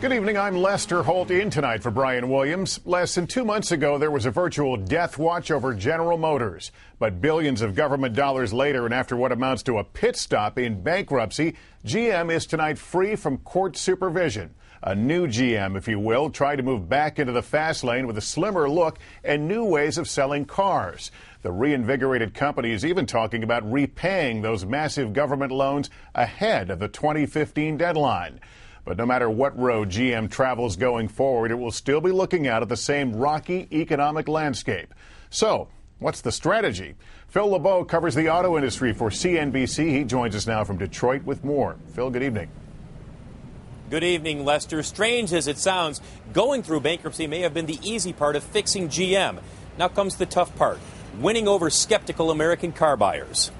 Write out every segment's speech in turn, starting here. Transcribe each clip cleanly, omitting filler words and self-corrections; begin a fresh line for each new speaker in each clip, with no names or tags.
Good evening, I'm Lester Holt in tonight for Brian Williams. Less than 2 months ago, there was a virtual death watch over General Motors. But billions of government dollars later, and after what amounts to a pit stop in bankruptcy, GM is tonight free from court supervision. A new GM, if you will, tried to move back into the fast lane with a slimmer look and new ways of selling cars. The reinvigorated company is even talking about repaying those massive government loans ahead of the 2015 deadline. But no matter what road GM travels going forward, it will still be looking out at the same rocky economic landscape. So, what's the strategy? Phil LeBeau covers the auto industry for CNBC. He joins us now from Detroit with more. Phil, good evening.
Good evening, Lester. Strange as it sounds, going through bankruptcy may have been the easy part of fixing GM. Now comes the tough part, winning over skeptical American car buyers.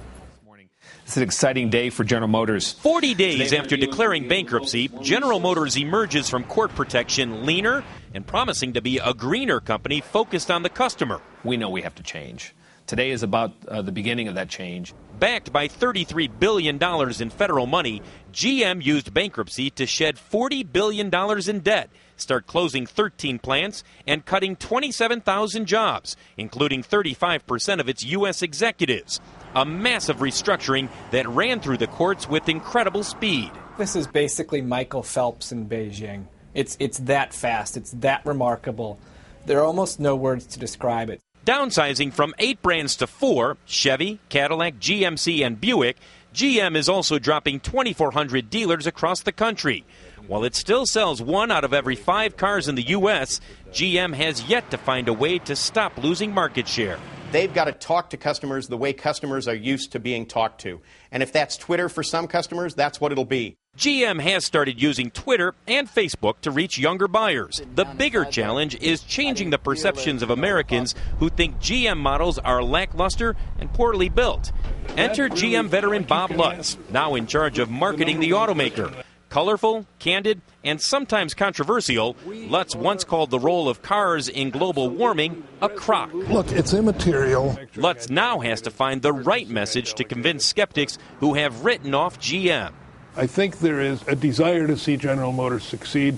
It's an exciting day for General Motors.
40 days after declaring bankruptcy, General Motors emerges from court protection leaner and promising to be a greener company focused on the customer.
We know we have to change. Today is about the beginning of that change.
Backed by $33 billion in federal money, GM used bankruptcy to shed $40 billion in debt, start closing 13 plants, and cutting 27,000 jobs, including 35% of its U.S. executives. A massive restructuring that ran through the courts with incredible speed.
This is basically Michael Phelps in Beijing. It's that fast. It's that remarkable. There are almost no words to describe it.
Downsizing from 8 brands to 4, Chevy, Cadillac, GMC, and Buick, GM is also dropping 2,400 dealers across the country. While it still sells 1 out of every 5 cars in the U.S., GM has yet to find a way to stop losing market share.
They've got to talk to customers the way customers are used to being talked to. And if that's Twitter for some customers, that's what it'll be.
GM has started using Twitter and Facebook to reach younger buyers. The bigger challenge is changing the perceptions of Americans who think GM models are lackluster and poorly built. Enter GM veteran Bob Lutz, now in charge of marketing the automaker. Colorful, candid, and sometimes controversial, Lutz once called the role of cars in global warming a crock.
Look, it's immaterial.
Lutz now has to find the right message to convince skeptics who have written off GM.
I think there is a desire to see General Motors succeed,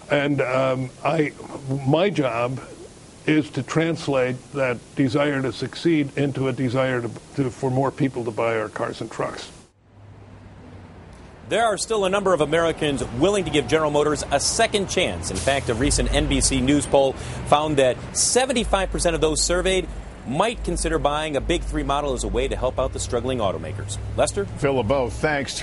and my job is to translate that desire to succeed into a desire for more people to buy our cars and trucks.
There are still a number of Americans willing to give General Motors a second chance. In fact, a recent NBC News poll found that 75% of those surveyed might consider buying a Big 3 model as a way to help out the struggling automakers. Lester?
Phil LeBeau, thanks.